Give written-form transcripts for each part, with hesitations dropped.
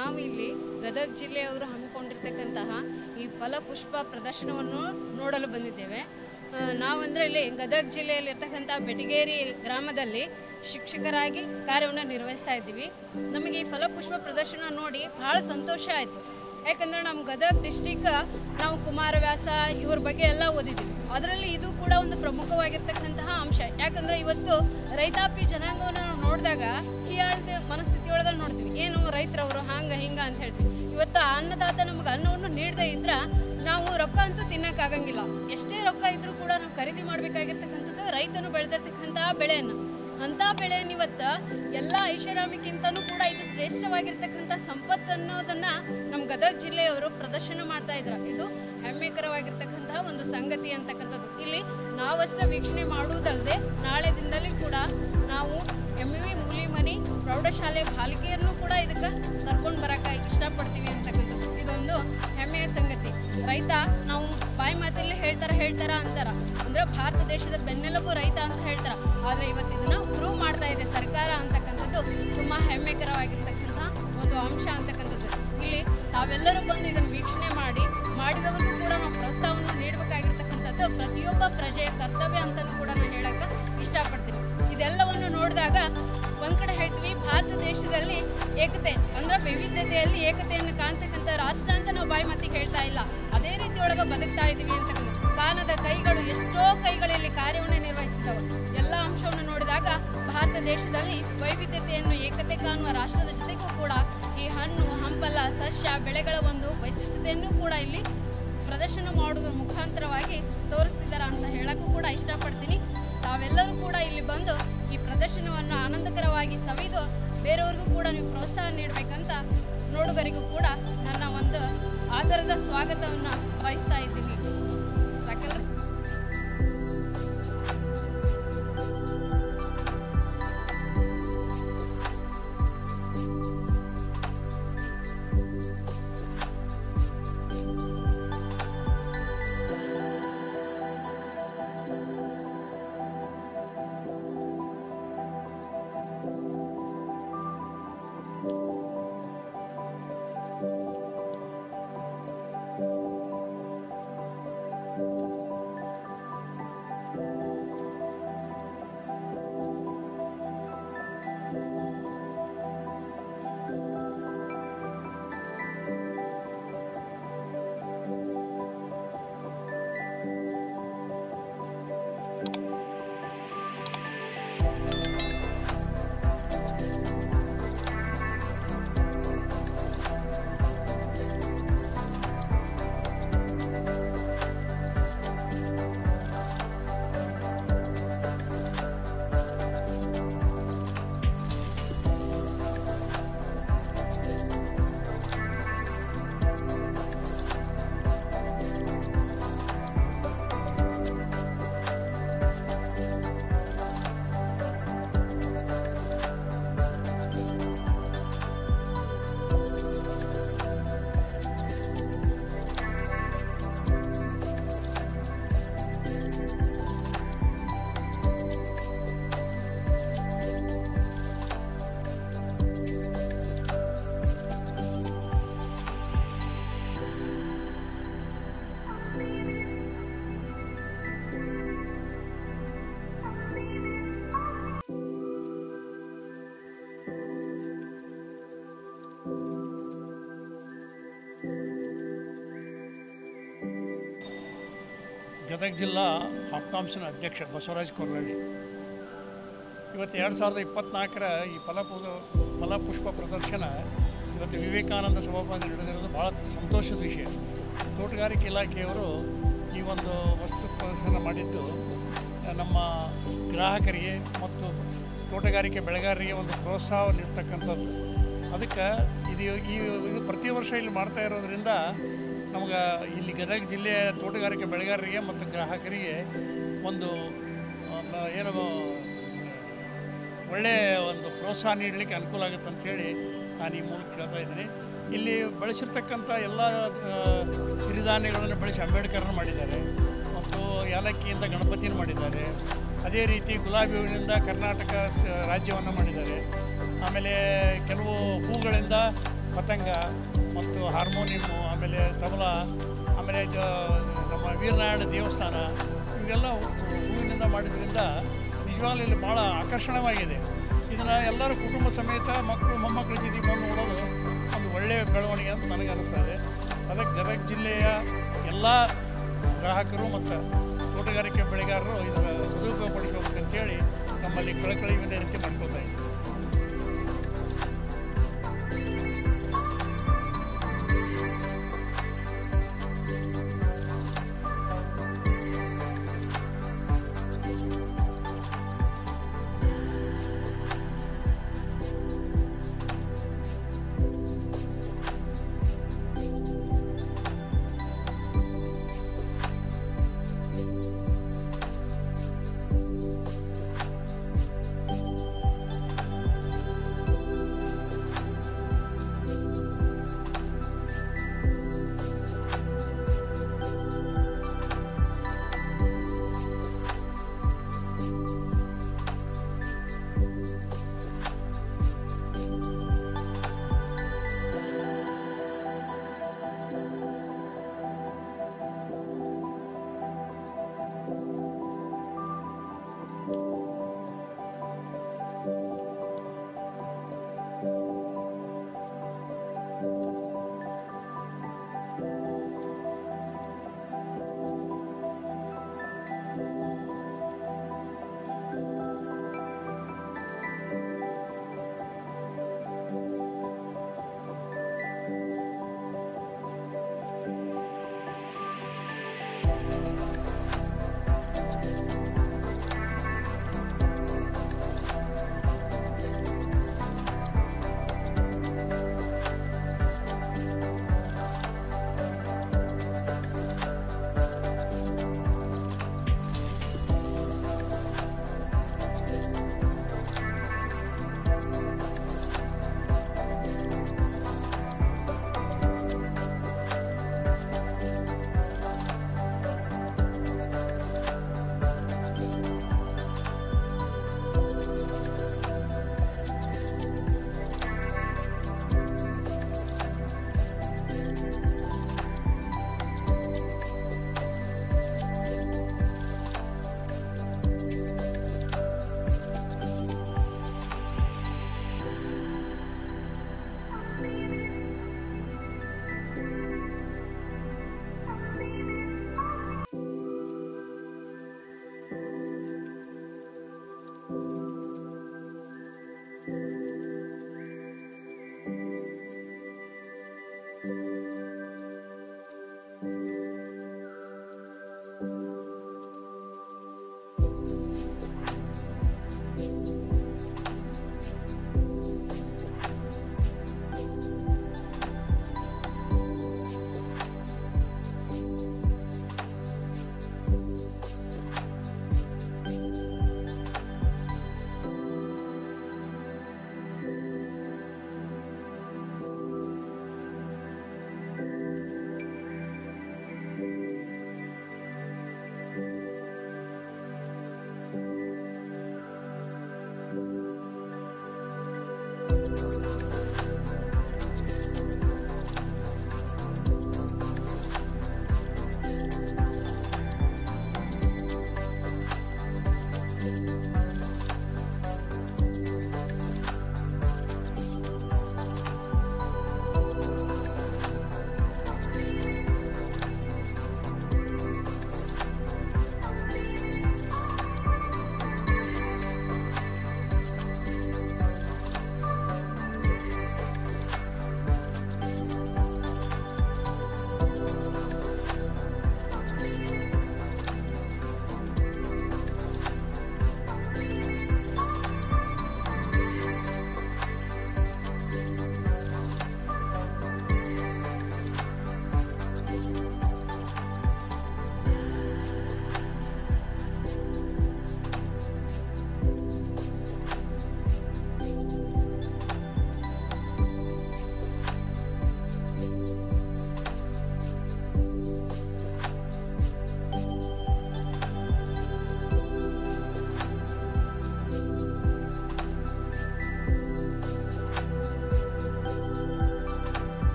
ನಾವು ಇಲ್ಲಿ ಗದಗ ಜಿಲ್ಲೆಯವರು ಹಮ್ಮಿಕೊಂಡಿರ್ತಕ್ಕಂತಹ ಈ ಫಲಪುಷ್ಪ ಪ್ರದರ್ಶನವನ್ನು ನೋಡಲು ಬಂದಿದ್ದೇವೆ. ನಾವಂದರೆ ಇಲ್ಲಿ ಗದಗ ಜಿಲ್ಲೆಯಲ್ಲಿರ್ತಕ್ಕಂಥ ಬೆಟಗೇರಿ ಗ್ರಾಮದಲ್ಲಿ ಶಿಕ್ಷಕರಾಗಿ ಕಾರ್ಯವನ್ನು ನಿರ್ವಹಿಸ್ತಾ ಇದ್ದೀವಿ. ನಮಗೆ ಈ ಫಲಪುಷ್ಪ ಪ್ರದರ್ಶನ ನೋಡಿ ಬಹಳ ಸಂತೋಷ ಆಯಿತು. ಯಾಕಂದರೆ ನಮ್ಮ ಗದಗ ಡಿಸ್ಟಿಕ್ ನಾವು ಕುಮಾರವ್ಯಾಸ ಇವ್ರ ಬಗ್ಗೆ ಎಲ್ಲ ಓದಿದ್ದೀವಿ. ಅದರಲ್ಲಿ ಇದು ಕೂಡ ಒಂದು ಪ್ರಮುಖವಾಗಿರ್ತಕ್ಕಂತಹ ಅಂಶ. ಯಾಕಂದರೆ ಇವತ್ತು ರೈತಾಪಿ ಜನಾಂಗವನ್ನು ನಾವು ನೋಡಿದಾಗ ಹೀಯಾಳ್ದ ಮನಸ್ಥಿತಿಯೊಳಗೆ ನೋಡ್ತೀವಿ, ಏನು ರೈತರವರು ಹಂಗೆ ಹಿಂಗೆ ಅಂತ ಹೇಳ್ತೀವಿ. ಇವತ್ತು ಅನ್ನದಾತ ನಮ್ಗೆ ಅನ್ನವನ್ನು ನೀಡದೇ ಇದ್ರೆ ನಾವು ರೊಕ್ಕ ಅಂತೂ ತಿನ್ನೋಕ್ಕಾಗಂಗಿಲ್ಲ. ಎಷ್ಟೇ ರೊಕ್ಕ ಇದ್ರೂ ಕೂಡ ನಾವು ಖರೀದಿ ಮಾಡಬೇಕಾಗಿರ್ತಕ್ಕಂಥದ್ದು ರೈತನು ಬೆಳೆದಿರ್ತಕ್ಕಂತಹ ಬೆಳೆಯನ್ನು. ಅಂಥ ಬೆಳೆಯನ್ನು ಇವತ್ತು ಎಲ್ಲ ಐಷಾರಾಮಿಗಿಂತನೂ ಕೂಡ ಇದು ಶ್ರೇಷ್ಠವಾಗಿರ್ತಕ್ಕಂಥ ಸಂಪತ್ತು ಅನ್ನೋದನ್ನು ನಮ್ಮ ಗದಗ ಜಿಲ್ಲೆಯವರು ಪ್ರದರ್ಶನ ಮಾಡ್ತಾ ಇದ್ದಾರೆ. ಇದು ಹೆಮ್ಮೆಕರವಾಗಿರ್ತಕ್ಕಂತಹ ಒಂದು ಸಂಗತಿ ಅಂತಕ್ಕಂಥದ್ದು. ಇಲ್ಲಿ ನಾವಷ್ಟೇ ವೀಕ್ಷಣೆ ಮಾಡುವುದಲ್ಲದೆ ನಾಳೆ ದಿನದಲ್ಲಿ ಕೂಡ ನಾವು MV ಮೂಲಿಮನಿ ಪ್ರೌಢಶಾಲೆ ಬಾಲಿಕೆಯರನ್ನು ಕೂಡ ಇದಕ್ಕೆ ಕರ್ಕೊಂಡು ಬರೋಕ್ಕೆ ಇಷ್ಟಪಡ್ತೀವಿ ಅಂತಕ್ಕಂಥದ್ದು. ಇದೊಂದು ಹೆಮ್ಮೆಯ ಸಂಗತಿ. ರೈತ ನಾವು ಬಾಯಿ ಮಾತಲ್ಲಿ ಹೇಳ್ತಾರ ಅಂತಾರ, ಅಂದರೆ ಭಾರತ ದೇಶದ ಬೆನ್ನೆಲುಬು ರೈತ ಅಂತ ಹೇಳ್ತಾರೆ. ಆದರೆ ಇವತ್ತು ಇದನ್ನು ಪ್ರೂವ್ ಮಾಡ್ತಾ ಇದೆ ಸರ್ಕಾರ ಅಂತಕ್ಕಂಥದ್ದು ತುಂಬ ಹೆಮ್ಮೆಕರವಾಗಿರ್ತಕ್ಕಂಥ ಒಂದು ಅಂಶ ಅಂತಕ್ಕಂಥದ್ದು. ಇಲ್ಲಿ ತಾವೆಲ್ಲರೂ ಬಂದು ಇದನ್ನು ವೀಕ್ಷಣೆ ಮಾಡಿದವರಿಗೂ ಕೂಡ ನಾವು ಪ್ರೋತ್ಸಾಹವನ್ನು ನೀಡಬೇಕಾಗಿರ್ತಕ್ಕಂಥದ್ದು ಪ್ರತಿಯೊಬ್ಬ ಪ್ರಜೆಯ ಕರ್ತವ್ಯ ಅಂತಲೂ ಕೂಡ ನಾನು ಹೇಳಕ್ಕೆ ಇಷ್ಟಪಡ್ತೀನಿ. ಇದೆಲ್ಲವನ್ನು ನೋಡಿದಾಗ ಒಂದು ಕಡೆ ಹೇಳ್ತೀವಿ ಭಾರತ ದೇಶದಲ್ಲಿ ಏಕತೆ ಅಂದರೆ ವೈವಿಧ್ಯತೆಯಲ್ಲಿ ಏಕತೆಯನ್ನು ಕಾಣ್ತಕ್ಕಂಥ ರಾಷ್ಟ್ರ ಅಂತ ನಾವು ಬಾಯಿ ಮಾತಿಗೆ ಹೇಳ್ತಾ ಇಲ್ಲ. ಅದೇ ರೀತಿ ಒಳಗೆ ಬದುಕ್ತಾ ಇದ್ದೀವಿ ಅಂತಕ್ಕಂಥ ಕಾಣದ ಕೈಗಳು ಎಷ್ಟೋ ಕೈಗಳಲ್ಲಿ ಕಾರ್ಯವನ್ನು ನಿರ್ವಹಿಸ್ತಿದ್ದಾವೆ. ಎಲ್ಲ ಅಂಶವನ್ನು ನೋಡಿದಾಗ ಭಾರತ ದೇಶದಲ್ಲಿ ವೈವಿಧ್ಯತೆಯನ್ನು ಏಕತೆ ಕಾಣುವ ರಾಷ್ಟ್ರದ ಜೊತೆಗೂ ಕೂಡ ಈ ಹಣ್ಣು ಹಂಪಲ ಸಸ್ಯ ಬೆಳೆಗಳ ಒಂದು ವೈಶಿಷ್ಟ್ಯತೆಯನ್ನು ಕೂಡ ಇಲ್ಲಿ ಪ್ರದರ್ಶನ ಮಾಡೋದ್ರ ಮುಖಾಂತರವಾಗಿ ತೋರಿಸ್ತಿದ್ದಾರೆ ಅಂತ ಹೇಳಕ್ಕೂ ಕೂಡ ಇಷ್ಟಪಡ್ತೀನಿ. ತಾವೆಲ್ಲರೂ ಕೂಡ ಇಲ್ಲಿ ಬಂದು ಈ ಪ್ರದರ್ಶನವನ್ನು ಆನಂದಕರವಾಗಿ ಸವಿದು ಬೇರೆಯವ್ರಿಗೂ ಕೂಡ ನೀವು ಪ್ರೋತ್ಸಾಹ ನೀಡಬೇಕಂತ ನೋಡುಗರಿಗೂ ಕೂಡ ನನ್ನ ಒಂದು ಆದರದ ಸ್ವಾಗತವನ್ನು ಬಯಸ್ತಾ ಇದ್ದೀನಿ. ಸಾಕಲ್ಲ? ಗದಗ ಜಿಲ್ಲಾ ಹಾಪ್ಕಾಮ್ಸ್ನ ಅಧ್ಯಕ್ಷ ಬಸವರಾಜ್ ಕೊರ್ಲಳ್ಳಿ. ಇವತ್ತು 2024 ಈ ಫಲಪುಷ್ಪ ಪ್ರದರ್ಶನ ಇವತ್ತು ವಿವೇಕಾನಂದ ಸಭಾಭವನ ನಡೆದಿರೋದು ಭಾಳ ಸಂತೋಷದ ವಿಷಯ. ತೋಟಗಾರಿಕೆ ಇಲಾಖೆಯವರು ಈ ಒಂದು ವಸ್ತು ಪ್ರದರ್ಶನ ಮಾಡಿದ್ದು ನಮ್ಮ ಗ್ರಾಹಕರಿಗೆ ಮತ್ತು ತೋಟಗಾರಿಕೆ ಬೆಳೆಗಾರರಿಗೆ ಒಂದು ಪ್ರೋತ್ಸಾಹ ನೀಡ್ತಕ್ಕಂಥದ್ದು. ಅದಕ್ಕೆ ಇದು ಪ್ರತಿ ವರ್ಷ ಇಲ್ಲಿ ಮಾಡ್ತಾ ಇರೋದ್ರಿಂದ ನಮಗೆ ಇಲ್ಲಿ ಗದಗ ಜಿಲ್ಲೆಯ ತೋಟಗಾರಿಕೆ ಬೆಳೆಗಾರರಿಗೆ ಮತ್ತು ಗ್ರಾಹಕರಿಗೆ ಒಂದು ಏನು ಒಳ್ಳೆಯ ಒಂದು ಪ್ರೋತ್ಸಾಹ ನೀಡಲಿಕ್ಕೆ ಅನುಕೂಲ ಆಗುತ್ತೆ ಅಂಥೇಳಿ ನಾನು ಈ ಮೂಲಕ ಕೇಳ್ತಾ ಇದ್ದೀನಿ. ಇಲ್ಲಿ ಬಳಸಿರ್ತಕ್ಕಂಥ ಎಲ್ಲ ಸಿರಿಧಾನ್ಯಗಳನ್ನು ಬಳಸಿ ಅಂಬೇಡ್ಕರ್ನ ಮಾಡಿದ್ದಾರೆ ಮತ್ತು ಯಾಲಕ್ಕಿಯಿಂದ ಗಣಪತಿಯನ್ನು ಮಾಡಿದ್ದಾರೆ. ಅದೇ ರೀತಿ ಗುಲಾಬಿ ಹೂವಿನಿಂದ ಕರ್ನಾಟಕ ರಾಜ್ಯವನ್ನು ಮಾಡಿದ್ದಾರೆ. ಆಮೇಲೆ ಕೆಲವು ಹೂಗಳಿಂದ ಪತಂಗ ಮತ್ತು ಹಾರ್ಮೋನಿಯಮ್ಮು, ಆಮೇಲೆ ತಬಲ, ಆಮೇಲೆ ನಮ್ಮ ವೀರನಾರಾಯಣ ದೇವಸ್ಥಾನ, ಇವೆಲ್ಲ ಹೂವಿನಿಂದ ಮಾಡಿದ್ರಿಂದ ನಿಜವಾಗ್ಲೂ ಇಲ್ಲಿ ಭಾಳ ಆಕರ್ಷಣವಾಗಿದೆ. ಇದನ್ನು ಎಲ್ಲರೂ ಕುಟುಂಬ ಸಮೇತ ಮಕ್ಕಳು ಮೊಮ್ಮಕ್ಕಳ ಜೊತೆ ಬಂದು ನೋಡೋದು ಒಂದು ಒಳ್ಳೆಯ ಬೆಳವಣಿಗೆ ಅಂತ ನನಗೆ ಅನ್ನಿಸ್ತದೆ. ಅದಕ್ಕೆ ಗದಗ ಜಿಲ್ಲೆಯ ಎಲ್ಲ ಗ್ರಾಹಕರು ಮತ್ತು ತೋಟಗಾರಿಕೆ ಬೆಳೆಗಾರರು ಇದರ ಸದುಪಯೋಗ ಪಡಿಸ್ಬೇಕಂತೇಳಿ ನಮ್ಮಲ್ಲಿ ಕಳಕಳಿ ವಿನಂತಿ ಮಾಡ್ಕೊಳ್ತಾ ಇದ್ದೀವಿ.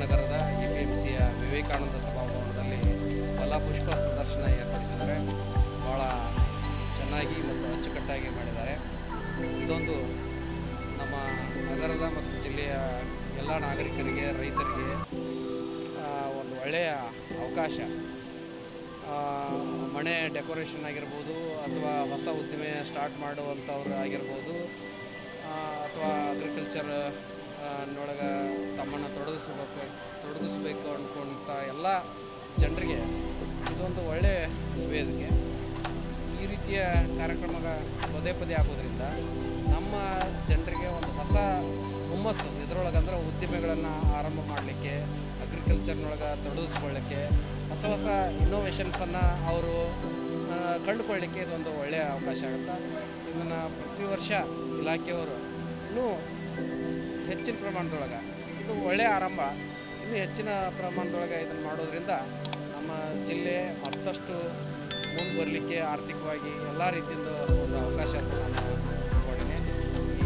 ನಗರದ APMCಯ ವಿವೇಕಾನಂದ ಸಭಾಭವನದಲ್ಲಿ ಫಲಪುಷ್ಪ ಪ್ರದರ್ಶನ ಏರ್ಪಡಿಸಿದ್ದಾರೆ. ಭಾಳ ಚೆನ್ನಾಗಿ ಮತ್ತು ಅಚ್ಚುಕಟ್ಟಾಗಿ ಮಾಡಿದ್ದಾರೆ. ಇದೊಂದು ನಮ್ಮ ನಗರದ ಮತ್ತು ಜಿಲ್ಲೆಯ ಎಲ್ಲ ನಾಗರಿಕರಿಗೆ, ರೈತರಿಗೆ ಒಂದು ಒಳ್ಳೆಯ ಅವಕಾಶ. ಮನೆ ಡೆಕೋರೇಷನ್ ಆಗಿರ್ಬೋದು, ಅಥವಾ ಹೊಸ ಉದ್ದಿಮೆ ಸ್ಟಾರ್ಟ್ ಮಾಡುವಂಥವ್ರು ಆಗಿರ್ಬೋದು, ಅಥವಾ ಅಗ್ರಿಕಲ್ಚರ್ ನೊಳಗೆ ತಮ್ಮನ್ನು ತೊಡಗಿಸ್ಬೇಕು ಅಂದ್ಕೊಂಥ ಎಲ್ಲ ಜನರಿಗೆ ಇದೊಂದು ಒಳ್ಳೆಯ ವೇದಿಕೆ. ಈ ರೀತಿಯ ಕಾರ್ಯಕ್ರಮ ಪದೇ ಪದೇ ಆಗೋದ್ರಿಂದ ನಮ್ಮ ಜನರಿಗೆ ಒಂದು ಹೊಸ ಹುಮ್ಮಸ್ಸು ಇದರೊಳಗಂದ್ರೆ ಉದ್ದಿಮೆಗಳನ್ನು ಆರಂಭ ಮಾಡಲಿಕ್ಕೆ, ಅಗ್ರಿಕಲ್ಚರ್ನೊಳಗೆ ತೊಡಗಿಸ್ಕೊಳ್ಳಿಕ್ಕೆ, ಹೊಸ ಹೊಸ ಇನ್ನೋವೇಷನ್ಸನ್ನು ಅವರು ಕಂಡುಕೊಳ್ಳಿಕ್ಕೆ ಇದೊಂದು ಒಳ್ಳೆಯ ಅವಕಾಶ ಆಗುತ್ತೆ. ಇದನ್ನು ಪ್ರತಿ ವರ್ಷ ಇಲಾಖೆಯವರು ಇನ್ನೂ ಹೆಚ್ಚಿನ ಪ್ರಮಾಣದೊಳಗೆ, ಇದು ಒಳ್ಳೆಯ ಆರಂಭ, ಇನ್ನೂ ಹೆಚ್ಚಿನ ಪ್ರಮಾಣದೊಳಗೆ ಇದನ್ನು ಮಾಡೋದ್ರಿಂದ ನಮ್ಮ ಜಿಲ್ಲೆ ಮತ್ತಷ್ಟು ಮುಂದೆ ಬರಲಿಕ್ಕೆ ಆರ್ಥಿಕವಾಗಿ ಎಲ್ಲ ರೀತಿಯಿಂದ ಒಂದು ಅವಕಾಶ ಅಂತ ನಾನು ಅಂದ್ಕೊಂಡಿದ್ದೀನಿ. ಈ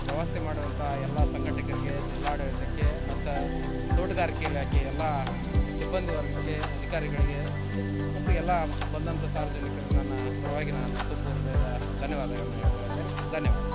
ವ್ಯವಸ್ಥೆ ಮಾಡುವಂಥ ಎಲ್ಲ ಸಂಘಟಕರಿಗೆ, ಜಿಲ್ಲಾಡಳಿತಕ್ಕೆ ಮತ್ತು ತೋಟಗಾರಿಕೆ ಇಲಾಖೆ ಎಲ್ಲ ಸಿಬ್ಬಂದಿ ವರ್ಗಕ್ಕೆ, ಅಧಿಕಾರಿಗಳಿಗೆ ಮತ್ತು ಎಲ್ಲ ಬಂದಂಥ ಸಾರ್ವಜನಿಕರು ನನ್ನ ಪರವಾಗಿ ನಾನು ತುಂಬ ಧನ್ಯವಾದಗಳನ್ನು ಹೇಳ್ತೇನೆ. ಧನ್ಯವಾದ.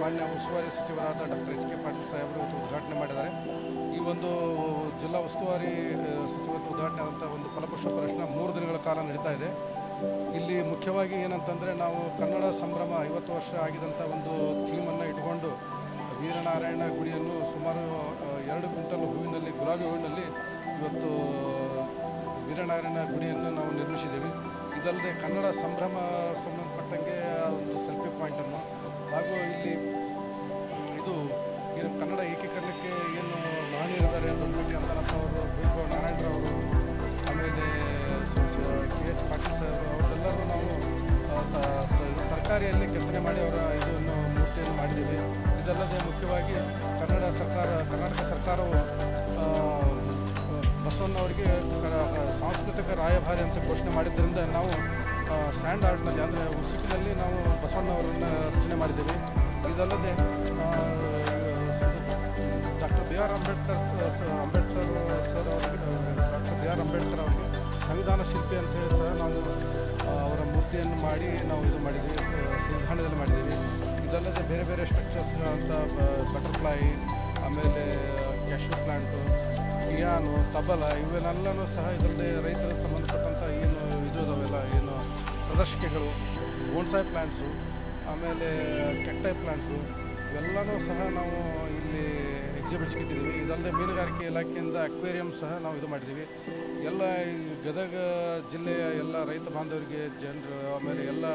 ಮಾನ್ಯ ಉಸ್ತುವಾರಿ ಸಚಿವರಾದ ಡಾಕ್ಟರ್ ಎಚ್ ಕೆ ಪಾಟೀಲ್ ಸಾಹೇಬರು ಇವತ್ತು ಉದ್ಘಾಟನೆ ಮಾಡಿದ್ದಾರೆ. ಈ ಒಂದು ಜಿಲ್ಲಾ ಉಸ್ತುವಾರಿ ಸಚಿವರ ಉದ್ಘಾಟನೆ ಆದಂಥ ಒಂದು ಫಲಪುಷ್ಪ ಪ್ರದರ್ಶನ 3 ದಿನಗಳ ಕಾಲ ನಡೀತಾ ಇದೆ. ಇಲ್ಲಿ ಮುಖ್ಯವಾಗಿ ಏನಂತಂದರೆ ನಾವು ಕನ್ನಡ ಸಂಭ್ರಮ 50 ವರ್ಷ ಆಗಿದಂಥ ಒಂದು ಥೀಮನ್ನು ಇಟ್ಕೊಂಡು ವೀರನಾರಾಯಣ ಗುಡಿಯನ್ನು ಸುಮಾರು 2 ಕ್ವಿಂಟಲ್ ಹೂವಿನಲ್ಲಿ, ಗುಲಾಬಿ ಹೂವಿನಲ್ಲಿ ಇವತ್ತು ವೀರನಾರಾಯಣ ಗುಡಿಯನ್ನು ನಾವು ನಿರ್ಮಿಸಿದ್ದೀವಿ. ಇದಲ್ಲದೆ ಕನ್ನಡ ಸಂಭ್ರಮ ಸಂಬಂಧಪಟ್ಟಂಗೆ ಒಂದು ಸೆಲ್ಫಿ ಪಾಯಿಂಟನ್ನು ಹಾಗೂ ಇಲ್ಲಿ ಇದು ಏನು ಕನ್ನಡ ಏಕೀಕರಣಕ್ಕೆ ಏನು ಮಹನೀಯರಿದ್ದಾರೆ ಅದಕ್ಕೆ ಅಂತನಪ್ಪವರು, ಬಿ ನಾರಾಯಣರವರು, ಆಮೇಲೆ ಕೆ ಎಚ್ ಪಾಟೀಲ್ ಸಾಹೇಬರು ಅವರೆಲ್ಲರೂ ನಾವು ತರಕಾರಿಯಲ್ಲಿ ಕೆತ್ತನೆ ಮಾಡಿ ಅವರ ಇದನ್ನು ಮೂರ್ತಿಯನ್ನು ಮಾಡಿದ್ದೀವಿ. ಇದಲ್ಲದೆ ಮುಖ್ಯವಾಗಿ ಕರ್ನಾಟಕ ಸರ್ಕಾರವು ಬಸವಣ್ಣವರಿಗೆ ಸಾಂಸ್ಕೃತಿಕ ರಾಯಭಾರಿ ಅಂತ ಘೋಷಣೆ ಮಾಡಿದ್ದರಿಂದ ನಾವು ಸ್ಯಾಂಡ್ ಆರ್ಟ್ನಲ್ಲಿ ಅಂದರೆ ಉಸುಕಿನಲ್ಲಿ ನಾವು ಬಸವಣ್ಣವರನ್ನು ರಚನೆ ಮಾಡಿದ್ದೀವಿ. ಇದಲ್ಲದೆ doctor B R Ambedkar sir ಅವರಿಗೆ ಡಾಕ್ಟರ್ ಬಿ ಆರ್ ಅಂಬೇಡ್ಕರ್ ಅವರಿಗೆ ಸಂವಿಧಾನ ಶಿಲ್ಪಿ ಅಂತ ಹೇಳಿ ಸಹ ನಾವು ಅವರ ಮೂರ್ತಿಯನ್ನು ಮಾಡಿ ನಾವು ಇದು ಮಾಡಿದ್ದೀವಿ, ಸಂವಿಧಾನದಲ್ಲಿ ಮಾಡಿದ್ದೀವಿ. ಇದಲ್ಲದೆ ಬೇರೆ ಬೇರೆ ಸ್ಟ್ರಕ್ಚರ್ಸ್ ಅಂತ ಬಟರ್ಫ್ಲೈ, ಆಮೇಲೆ ಕ್ಯಾಶ್ಯೂ ಪ್ಲ್ಯಾಂಟು, ಪಿಯಾನೋ, ತಬಲ ಇವೆಲ್ಲನೂ ಸಹ ಇದಲ್ಲದೆ ರೈತರ ಸಂಬಂಧಪಟ್ಟಂಥ ಏನು ಇದು ಇದಾವೆಲ್ಲ ಏನು ಪ್ರದರ್ಶಿಕೆಗಳು, ಬೋನ್ಸಾಯ್ ಪ್ಲ್ಯಾಂಟ್ಸು, ಆಮೇಲೆ ಕೆಟ್ಟೈ ಪ್ಲ್ಯಾಂಟ್ಸು ಇವೆಲ್ಲನೂ ಸಹ ನಾವು ಇಲ್ಲಿ ಎಕ್ಸಿಬಿಟ್ಸ್ಗೆ ಇಟ್ಟಿದ್ದೀವಿ. ಇದಲ್ಲದೆ ಮೀನುಗಾರಿಕೆ ಇಲಾಖೆಯಿಂದ ಅಕ್ವೇರಿಯಂ ಸಹ ನಾವು ಇದು ಮಾಡಿದ್ದೀವಿ. ಎಲ್ಲ ಈ ಗದಗ ಜಿಲ್ಲೆಯ ಎಲ್ಲ ರೈತ ಬಾಂಧವರಿಗೆ ಆಮೇಲೆ ಎಲ್ಲ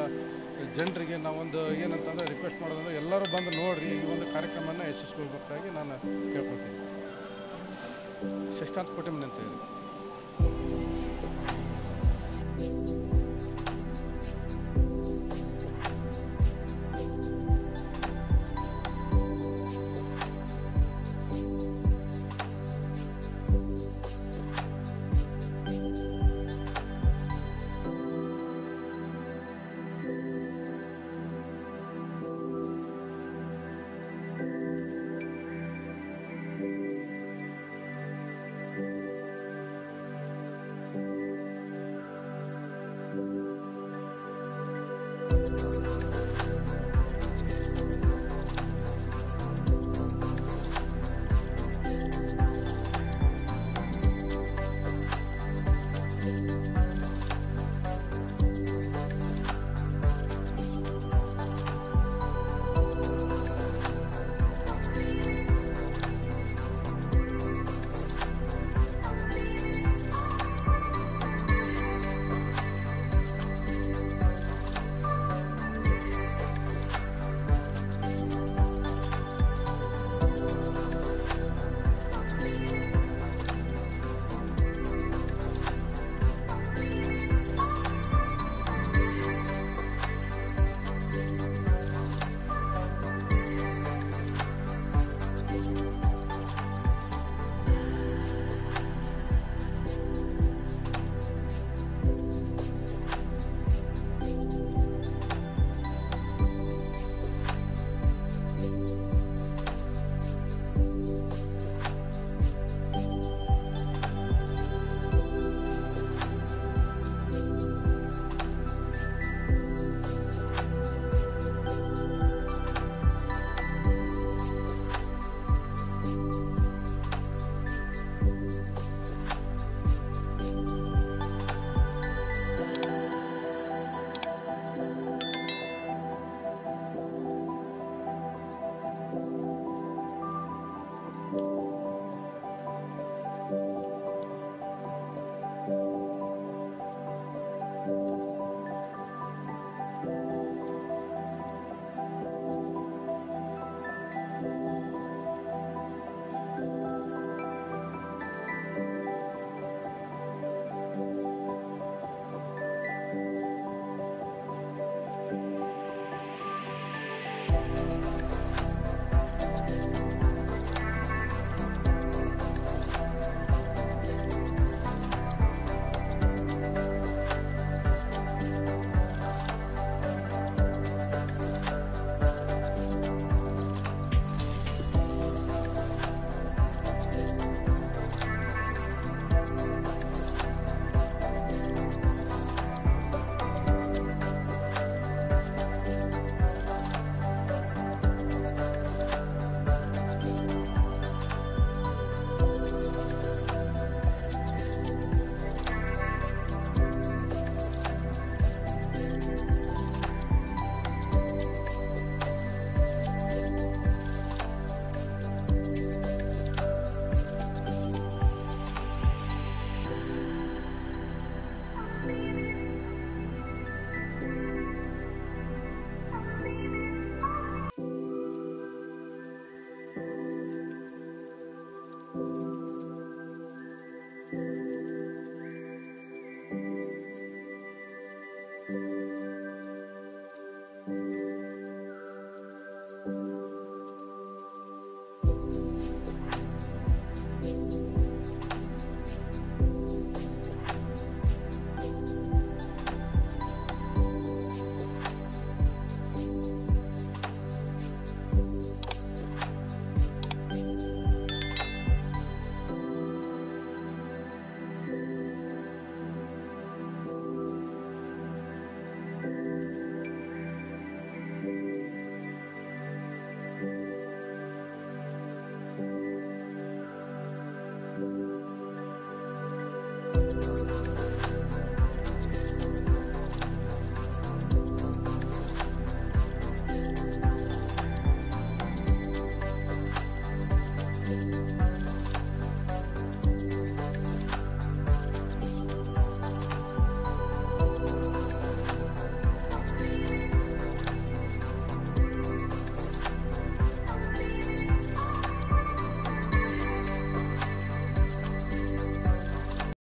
ಜನರಿಗೆ ನಾವೊಂದು ಏನಂತಂದರೆ ರಿಕ್ವೆಸ್ಟ್ ಮಾಡೋದಂದ್ರೆ ಎಲ್ಲರೂ ಬಂದು ನೋಡಿರಿ, ಈ ಒಂದು ಕಾರ್ಯಕ್ರಮನ ಯಶಸ್ವಿಗೊಳಿಸಬೇಕಾಗಿ ನಾನು ಕೇಳ್ಕೊಳ್ತೀನಿ. ಶಶಿಕಾಂತ್ ಕೋಟೆಮನಿ ಅಂತ ಹೇಳಿ.